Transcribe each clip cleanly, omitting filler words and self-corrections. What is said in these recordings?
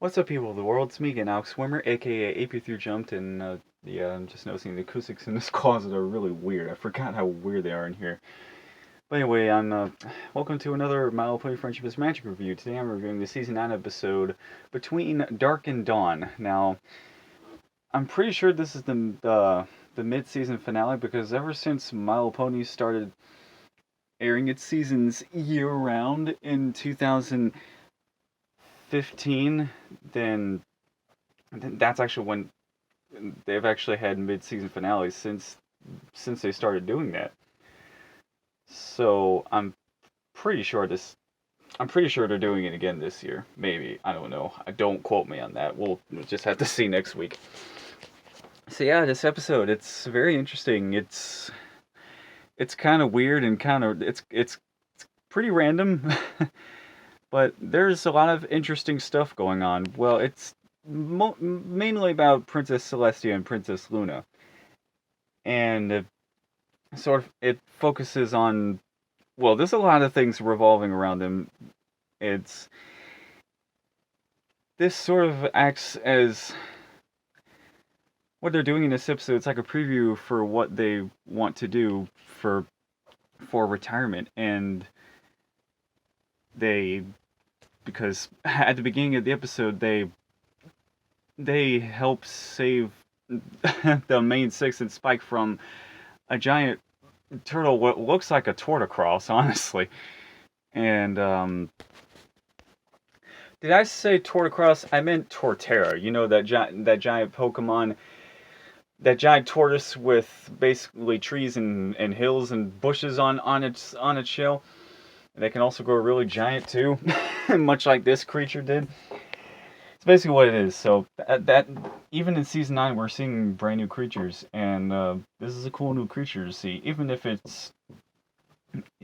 What's up, people of the world? It's me again, Alex Swimmer, aka AP3 Jumped, and I'm just noticing the acoustics in this closet are really weird. I forgot how weird they are in here. But anyway, welcome to another My Little Pony Friendship is Magic review. Today I'm reviewing the Season 9 episode, Between Dark and Dawn. Now, I'm pretty sure this is the mid-season finale, because ever since My Little Pony started airing its seasons year-round in 2015, then that's actually when they've actually had mid-season finales since they started doing that. So I'm pretty sure they're doing it again this year. Maybe, I don't know. Don't quote me on that. We'll just have to see next week. So yeah, this episode, it's very interesting. It's kind of weird and kind of it's pretty random, but there's a lot of interesting stuff going on. Well, it's mainly about Princess Celestia and Princess Luna, and sort of it focuses on, well, there's a lot of things revolving around them. It's This sort of acts as what they're doing in this episode. It's like a preview for what they want to do for retirement, and they because at the beginning of the episode they help save the main six and Spike from a giant turtle, what looks like a tortocross, honestly. And did I say tortocross? I meant Torterra. You know, that giant Pokemon, that giant tortoise with basically trees and hills and bushes on its shell. They can also grow really giant too, much like this creature did. It's basically what it is. So that even in season 9, we're seeing brand new creatures, and this is a cool new creature to see, even if it's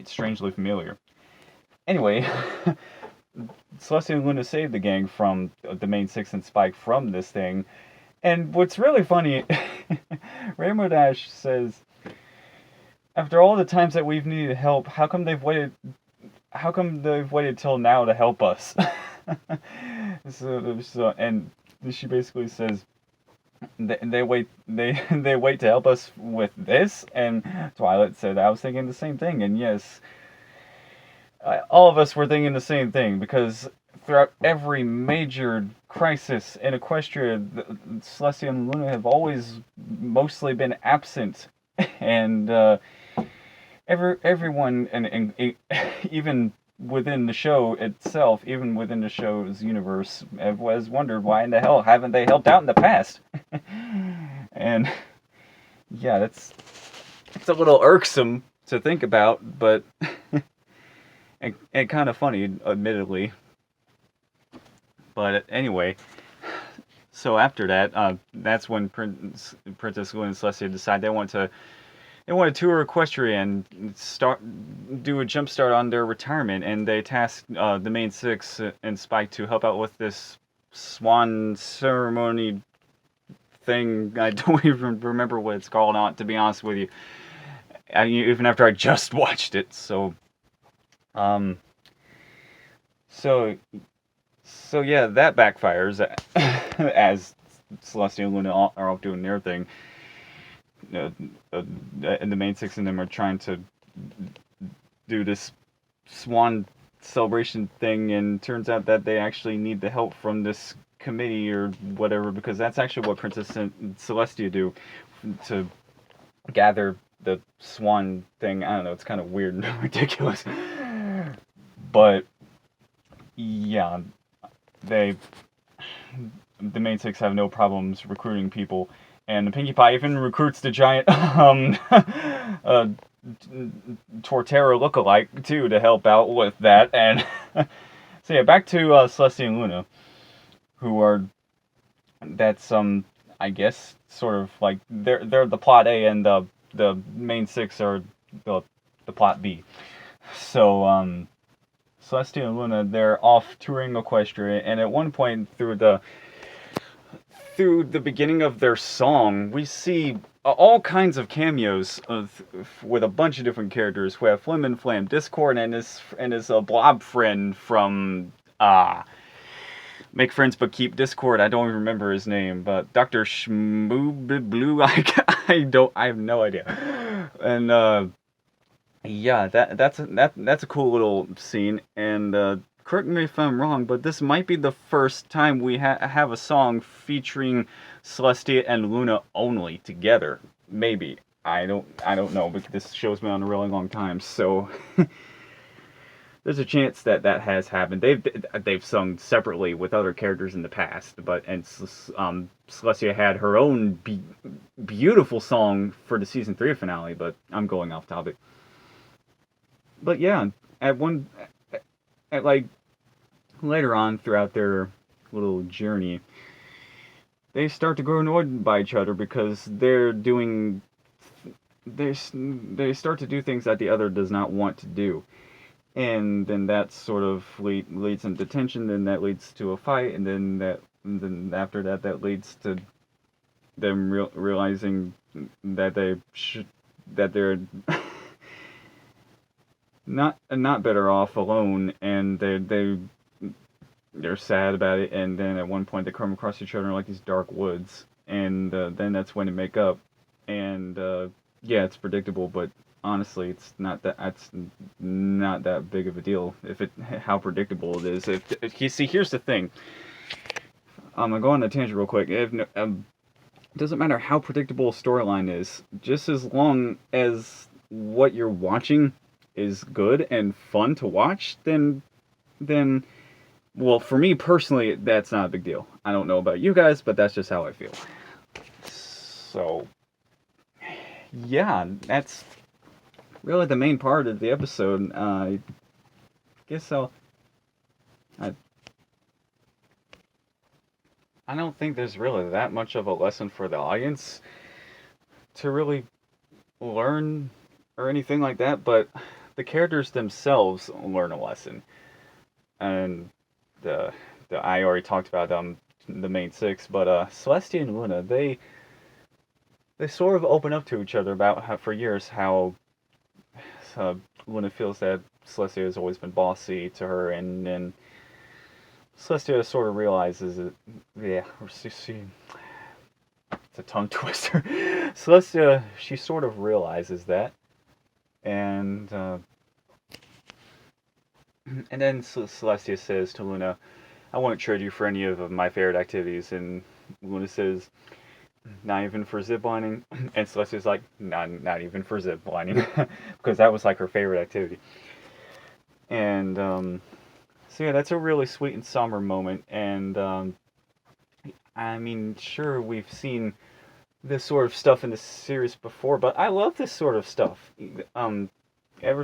strangely familiar. Anyway, Celestia and Luna saved the gang from the main six and Spike from this thing. And what's really funny, Rainbow Dash says, after all the times that we've needed help, how come they've waited till now to help us? And she basically says they wait to help us with this. And Twilight said, I was thinking the same thing. And yes, all of us were thinking the same thing, because throughout every major crisis in Equestria, Celestia and Luna have always mostly been absent, and everyone, and even within the show itself, even within the show's universe, has wondered why in the hell haven't they helped out in the past. And yeah, it's a little irksome to think about, but and kind of funny, admittedly. But anyway, so after that, that's when Princess Luna and Celestia decide they want to tour Equestria and do a jumpstart on their retirement, and they task the main six and Spike to help out with this swan ceremony thing. I don't even remember what it's called, to be honest with you. Even after I just watched it, so yeah, that backfires as Celestia and Luna are off doing their thing. And the main six of them are trying to do this swan celebration thing, and turns out that they actually need the help from this committee or whatever, because that's actually what Princess Celestia do to gather the swan thing. I don't know, it's kind of weird and ridiculous. But yeah, the main six have no problems recruiting people, and the Pinkie Pie even recruits the giant Torterra lookalike too to help out with that. And so yeah, back to Celestia and Luna, who are I guess sort of like they're the plot A, and the main six are the plot B. So Celestia and Luna, they're off touring Equestria, and at one point through the beginning of their song, we see all kinds of cameos with a bunch of different characters. We have Flim Flam, Discord, and his blob friend from Make friends but keep Discord. I don't even remember his name, but Dr. Blue. I have no idea. And yeah, that's a cool little scene. And correct me if I'm wrong, but this might be the first time we have a song featuring Celestia and Luna only together. Maybe. I don't know, but this show's been on a really long time, so there's a chance that that has happened. They've sung separately with other characters in the past, but Celestia had her own beautiful song for the season 3 finale. But I'm going off topic. But yeah, at one at like later on throughout their little journey, they start to grow annoyed by each other because they start to do things that the other does not want to do. And then that sort of leads into tension. Then that leads to a fight, and then after that, that leads to them realizing that they're not better off alone, and they're sad about it. And then at one point, they come across each other in like these dark woods, and then that's when they make up. And yeah, it's predictable, but honestly, it's not that big of a deal if it how predictable it is. If you see, here's the thing. I'm gonna go on a tangent real quick. It doesn't matter how predictable a storyline is, just as long as what you're watching is good and fun to watch, then well, for me personally, that's not a big deal. I don't know about you guys, but that's just how I feel. So yeah, that's really the main part of the episode. I guess I I don't think there's really that much of a lesson for the audience to really learn or anything like that, but the characters themselves learn a lesson. And the I already talked about the main six, but Celestia and Luna, they sort of open up to each other about how for years how uh, Luna feels that Celestia has always been bossy to her, and then Celestia sort of realizes it. Yeah, it's a tongue twister. Celestia, she sort of realizes that, and and then Celestia says to Luna, "I won't trade you for any of my favorite activities." And Luna says, "Not even for ziplining." And Celestia's like, not even for ziplining," because that was like her favorite activity. And so yeah, that's a really sweet and somber moment. And I mean, sure, we've seen this sort of stuff in the series before, but I love this sort of stuff. Um, ever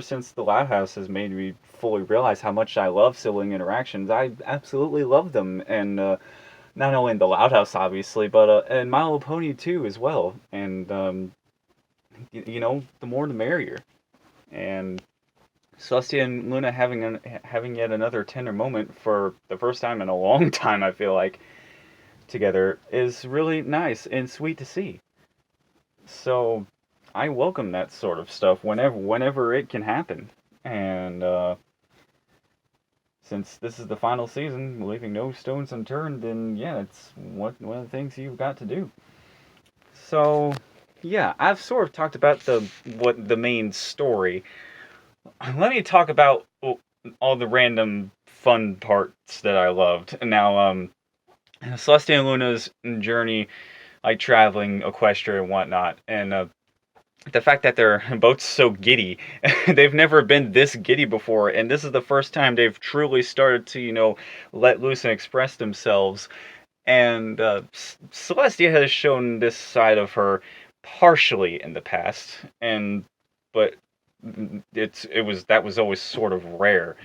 since The Loud House has made me fully realize how much I love sibling interactions. I absolutely love them, and not only in The Loud House, obviously, but in My Little Pony too, as well. And you know, the more the merrier. And Celestia and Luna having yet another tender moment for the first time in a long time, I feel like, together is really nice and sweet to see. So I welcome that sort of stuff whenever it can happen. And since this is the final season, leaving no stones unturned, then yeah, it's one of the things you've got to do. So yeah, I've sort of talked about the main story. Let me talk about all the random fun parts that I loved. Now, Celestia and Luna's journey, like traveling Equestria and whatnot, and the fact that they're both so giddy. They've never been this giddy before, and this is the first time they've truly started to, let loose and express themselves. And Celestia has shown this side of her partially in the past, but that was always sort of rare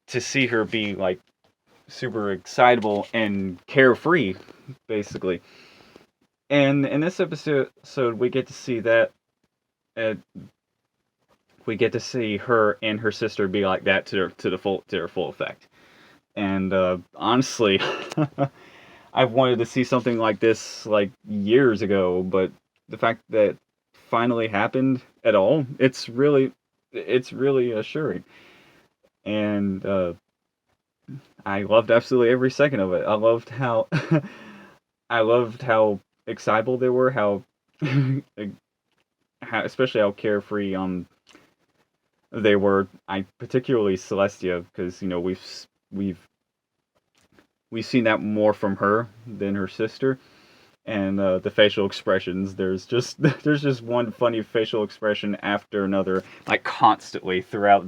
to see her be like super excitable and carefree, basically. And in this episode, we get to see that. Uh, we get to see her and her sister be like that to their full effect. And honestly, I've wanted to see something like this like years ago, but the fact that finally happened at all, it's really assuring. And I loved absolutely every second of it. I loved how I loved how excitable they were, how, especially how carefree they were. I particularly Celestia, because we've we've seen that more from her than her sister, and the facial expressions. There's just there's just one funny facial expression after another, like constantly throughout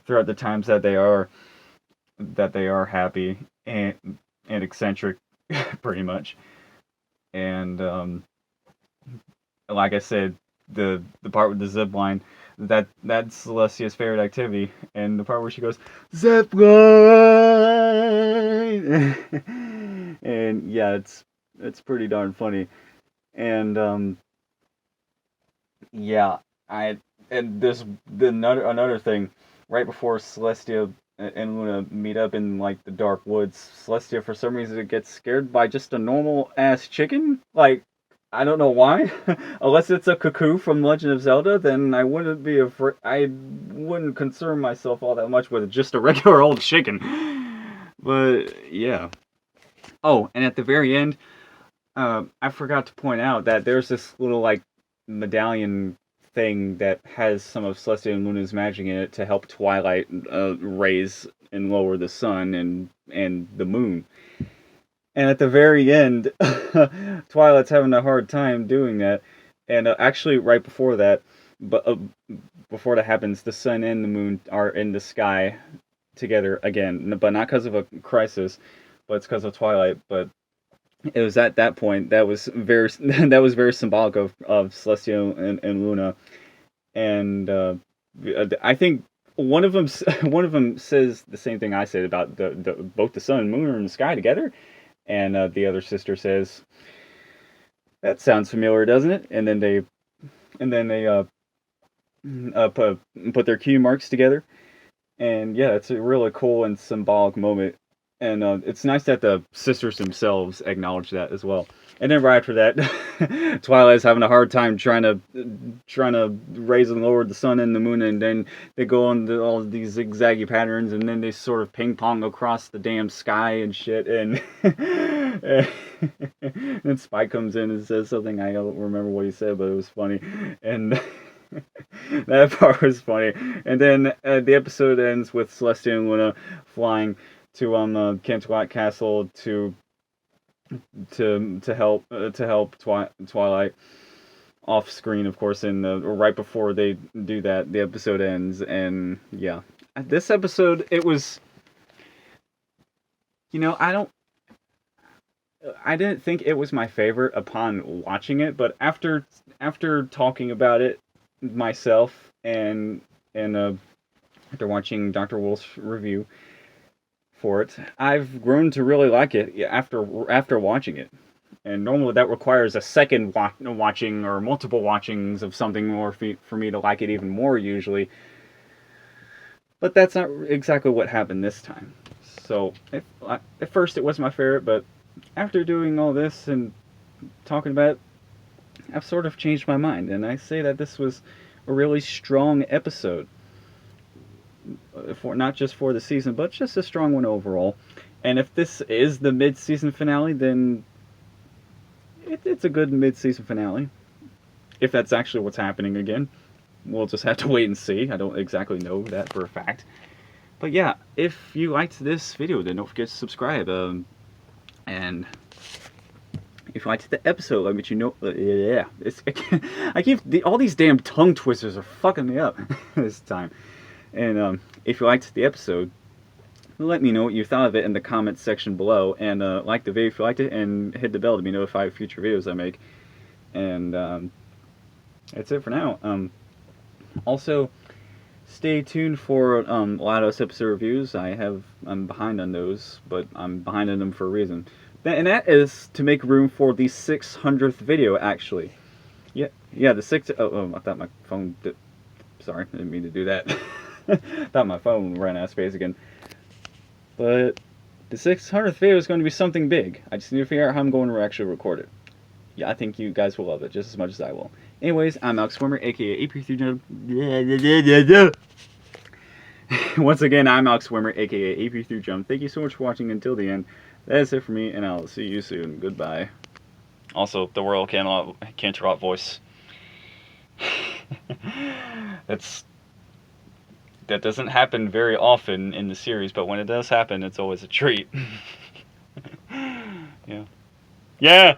throughout the times that they are happy and eccentric, pretty much. And like I said, the part with the zip line, that's Celestia's favorite activity, and the part where she goes zip line, and yeah, it's pretty darn funny, and yeah, I and this the another thing, right before Celestia and Luna meet up in like the dark woods, Celestia for some reason gets scared by just a normal ass chicken, like I don't know why. Unless it's a cuckoo from Legend of Zelda, then I wouldn't be afraid. I wouldn't concern myself all that much with just a regular old chicken. But yeah. Oh, and at the very end, I forgot to point out that there's this little like medallion thing that has some of Celestia and Luna's magic in it to help Twilight raise and lower the sun and the moon. And at the very end, Twilight's having a hard time doing that. And actually, right before that, but before that happens, the sun and the moon are in the sky together again, but not because of a crisis, but it's because of Twilight. But it was at that point that was very that was very symbolic of Celestia and Luna. And I think one of them one of them says the same thing I said about the both the sun and moon are in the sky together. And the other sister says, "That sounds familiar, doesn't it?" And then they put their cue marks together. And yeah, it's a really cool and symbolic moment. And it's nice that the sisters themselves acknowledge that as well. And then right after that, Twilight's having a hard time trying to raise and lower the sun and the moon, and then they go on all these zigzaggy patterns, and then they sort of ping pong across the damn sky and shit. And then Spike comes in and says something, I don't remember what he said, but it was funny. And that part was funny. And then the episode ends with Celestia and Luna flying to Canterlot Castle to help Twilight off screen, of course. And right before they do that, the episode ends. And yeah, this episode, it was, I didn't think it was my favorite upon watching it, but after talking about it myself and after watching Dr. Wolf's review for it, I've grown to really like it after watching it. And normally that requires a second watching or multiple watchings of something more for me to like it even more usually. But that's not exactly what happened this time. So at first it was my favorite, but after doing all this and talking about it, I've sort of changed my mind, and I say that this was a really strong episode. For not just for the season, but just a strong one overall. And if this is the mid-season finale, then it's a good mid-season finale. If that's actually what's happening again, we'll just have to wait and see. I don't exactly know that for a fact. But yeah, if you liked this video, then don't forget to subscribe. And if you liked the episode, let me know. Yeah, I keep all these damn tongue twisters are fucking me up this time. And if you liked the episode, let me know what you thought of it in the comments section below. And like the video if you liked it, and hit the bell to be notified of future videos I make. And that's it for now. Also, stay tuned for GLaDOS episode reviews. I'm behind on those, but I'm behind on them for a reason. And that is to make room for the 600th video, actually. Yeah, the 6th. Oh, I thought my phone did. Sorry, I didn't mean to do that. Thought my phone ran out of space again. But the 600th video is going to be something big. I just need to figure out how I'm going to actually record it. Yeah, I think you guys will love it just as much as I will. Anyways, I'm Alex Swimmer, aka AP3. Once again, I'm Alex Swimmer, aka AP3 Jump. Thank you so much for watching until the end. That is it for me, and I'll see you soon. Goodbye. Also, the World Canterlot voice. That doesn't happen very often in the series, but when it does happen, it's always a treat. Yeah. Yeah!